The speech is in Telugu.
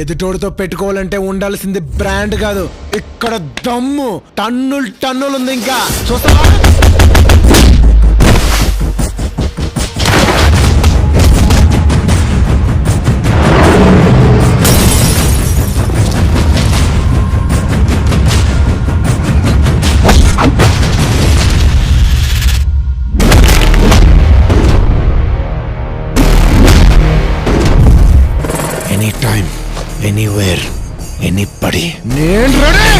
ఎదుటోడితో పెట్టుకోవాలంటే ఉండాల్సింది బ్రాండ్ కాదు, ఇక్కడ దమ్ము. టన్నులు ఉంది. ఇంకా చూస్తావా? ఎనీ టైమ్, ఎనీవేర్, ఎనీబడీ, నేను రెడీ.